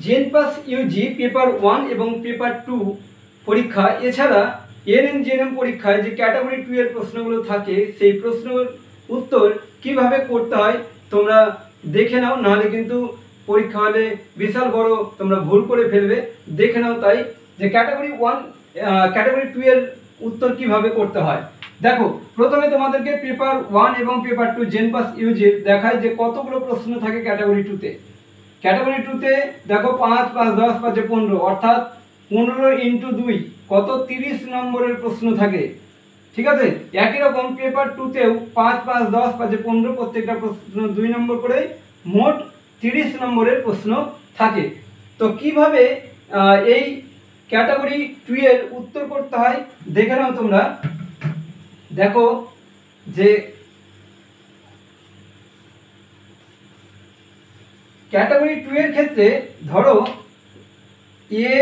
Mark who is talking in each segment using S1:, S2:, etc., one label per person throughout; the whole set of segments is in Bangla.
S1: জেনপাস ইউজি পেপার 1 এবং পেপার 2 পরীক্ষা এছাড়া এএনএম জেএনএম পরীক্ষায় যে ক্যাটাগরি 2 এর প্রশ্নগুলো থাকে সেই প্রশ্নের উত্তর কিভাবে করতে হয় তোমরা দেখে নাও, নাহলে কিন্তু পরীক্ষা হলে বিশাল বড় তোমরা ভুল করে ফেলবে। দেখে নাও তাই যে ক্যাটাগরি 1 ক্যাটাগরি 2 এর উত্তর কিভাবে করতে হয়। দেখো, প্রথমে তোমাদেরকে পেপার 1 এবং পেপার 2 জেনপাস ইউজির দেখায় যে কতগুলো প্রশ্ন থাকে ক্যাটাগরি 2 তে। ক্যাটাগরি 2 তে দেখো 5 5 10 5 15 অর্থাৎ 15 ইন্টু 2 কত 30 নম্বরের প্রশ্ন থাকে। ঠিক আছে, একই রকম পেপার 2 তেও 5 5 10 5 15 প্রত্যেকটা প্রশ্ন 2 নম্বর করে মোট 30 নম্বরের প্রশ্ন থাকে। তো কিভাবে এই ক্যাটাগরি 2 এর উত্তর করতে হয় দেখে নাও তোমরা। দেখো যে ক্যাটাগরি 2 এর ক্ষেত্রে ধরো এ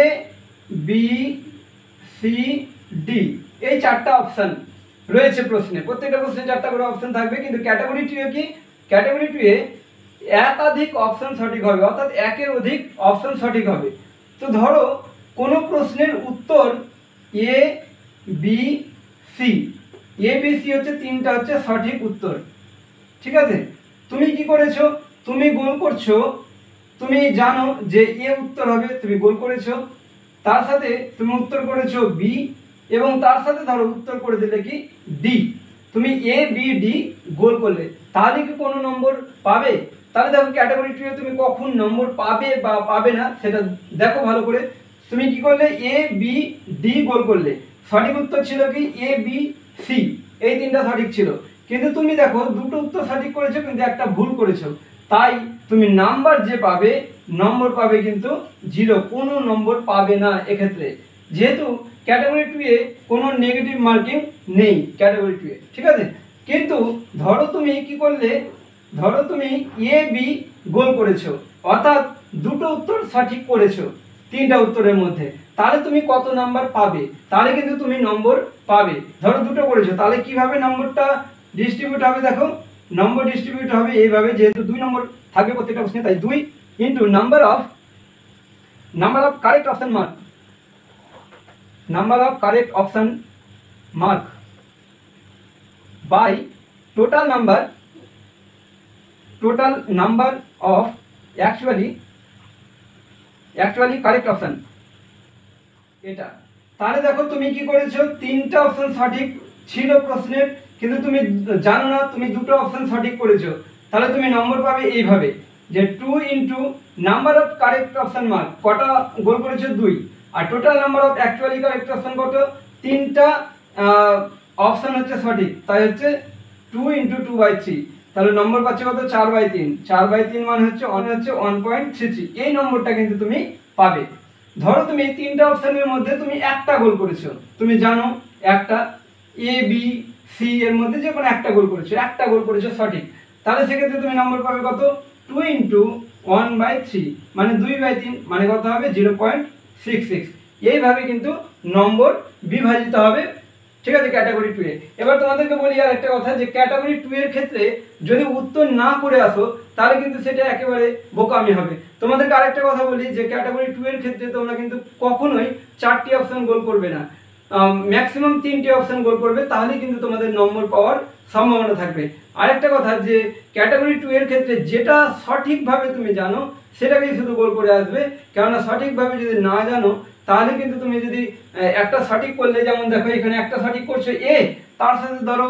S1: বি সি ডি এই চারটা অপশন রয়েছে প্রশ্নে, প্রত্যেকটা প্রশ্নে চারটা করে অপশন থাকবে। কিন্তু ক্যাটাগরি 2 এ কি, ক্যাটাগরি 2 এ একাধিক অপশন সঠিক হবে, অর্থাৎ একের অধিক অপশন সঠিক হবে। তো ধরো কোনো প্রশ্নের উত্তর A B C, A B C হচ্ছে তিনটা হচ্ছে সঠিক উত্তর। ঠিক আছে, তুমি কি করেছো, তুমি গোল করছো, তুমি জানো যে এ উত্তর হবে, তুমি গোল করেছো, তার সাথে তুমি উত্তর করেছো বি এবং তার সাথে ধরো উত্তর করে দিলে কি ডি। তুমি এ বি ডি গোল করলে, তাহলে কি কোনো নম্বর পাবে? তাহলে দেখো ক্যাটাগরি 2 এ তুমি কখন নম্বর পাবে বা পাবে না সেটা দেখো ভালো করে। তুমি কি করলে, এ বি ডি গোল করলে, সঠিক উত্তর ছিল কি এ বি সি, এই তিনটা সঠিক ছিল। কিন্তু তুমি দেখো দুটো উত্তর সঠিক করেছো কিন্তু একটা ভুল করেছো, তাই তুমি নাম্বার যে পাবে, নম্বর পাবে কিন্তু 0, কোনো নম্বর পাবে না এক্ষেত্রে, যেহেতু ক্যাটাগরি 2 এ কোনো নেগেটিভ মার্কিং নেই ক্যাটাগরি 2 এ। ঠিক আছে, কিন্তু ধরো তুমি কি করলে, ধরো তুমি এ বি গোল করেছো, অর্থাৎ দুটো উত্তর সঠিক করেছো তিনটা উত্তরের মধ্যে, তাহলে তুমি কত নাম্বার পাবে? তাহলে কিন্তু তুমি নম্বর পাবে। ধরো দুটো করেছো, তাহলে কিভাবে নম্বরটা ডিস্ট্রিবিউট হবে? দেখো নম্বর ডিস্ট্রিবিউট হবে এইভাবে, যেহেতু 2 নম্বর থাকবে প্রত্যেকটা প্রশ্নে, তাই 2 into number of correct option mark, number of correct option mark by total number of actually correct option, এটা। তাহলে দেখো তুমি কি করেছো, তিনটা অপশন সঠিক ছিল প্রশ্নের, কিন্তু তুমি জানো না তুমি দুটো অপশন সঠিক করেছো, তাহলে তুমি নম্বর পাবে এইভাবে যে 2 into number of correct option mark, কটা গোল করেছো 2, আর total number of actually correct option কত, তিনটা অপশন হচ্ছে সঠিক, তাই হচ্ছে 2 ইন্টু 2/3, তাহলে নম্বর পাচ্ছে কত 4/3, 4/3 মানে হচ্ছে 1.33, এই নম্বরটা কিন্তু তুমি পাবে। ধরো তুমি তিনটা অপশনের মধ্যে তুমি একটা গোল করেছো, তুমি জানো একটা এ বি সি এর মধ্যে যে কোনো একটা গোল করেছো সঠিক, তাহলে সেক্ষেত্রে তুমি নম্বর পাবে কত 2 ইন্টু 1/3 মানে 2/3, মানে কত হবে 0.66। এইভাবে কিন্তু নম্বর বিভাজিত হবে। ঠিক আছে, ক্যাটাগরি 2 এ। এবার তোমাদেরকে বলি আর একটা কথা, যে ক্যাটাগরি 2 এর ক্ষেত্রে যদি উত্তর না করে আসো তাহলে কিন্তু সেটা একেবারে বোকামি হবে। তোমাদেরকে আরেকটা কথা বলি যে ক্যাটাগরি 2 এর ক্ষেত্রে তোমরা কিন্তু কখনোই 4টি অপশন গোল করবে না, ম্যাক্সিমাম 3টি অপশন গোল করবে, তাহলে কিন্তু তোমাদের নম্বর পাওয়ার সম্ভাবনা থাকবে। আরেকটা কথা, যে ক্যাটাগরি 2 এর ক্ষেত্রে যেটা সঠিকভাবে তুমি জানো সেটাকেই শুধু গোল করে আসবে, কেননা সঠিকভাবে যদি না জানো তাহলে কিন্তু তুমি যদি একটা সঠিক করলে, যেমন দেখো এখানে একটা সঠিক করছো এ, তার সাথে ধরো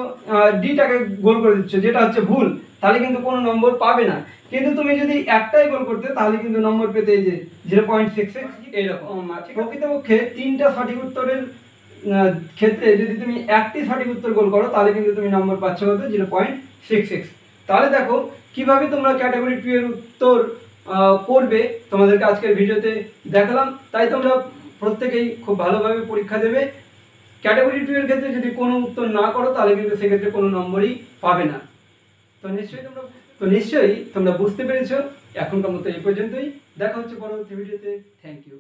S1: ডিটাকে গোল করে দিচ্ছ যেটা হচ্ছে ভুল, তাহলে কিন্তু কোনো নম্বর পাবে না। কিন্তু তুমি যদি একটাই গোল করতে তাহলে কিন্তু নম্বর পেতে, এই যে 0.66 এইরকম। প্রকৃতপক্ষে 3টা সঠিক উত্তরের ক্ষেত্রে যদি তুমি একটি সঠিক উত্তর গোল করো তাহলে কিন্তু তুমি নম্বর পাচ্ছ কত 0.66। তাহলে দেখো কিভাবে তোমরা ক্যাটাগরি 2 এর উত্তর করবে তোমাদেরকে আজকের ভিডিওতে দেখালাম, তাই তোমরা প্রত্যেকেই খুব ভালোভাবে পরীক্ষা দেবে। ক্যাটাগরি 2 এর ক্ষেত্রে যদি কোনো উত্তর না করো তাহলে কিন্তু সেক্ষেত্রে কোনো নম্বরই পাবে না। তো নিশ্চয়ই তোমরা বুঝতে পেরেছো। এখনকার মতো এই পর্যন্তই, দেখা হচ্ছে পরবর্তী ভিডিওতে। Thank you.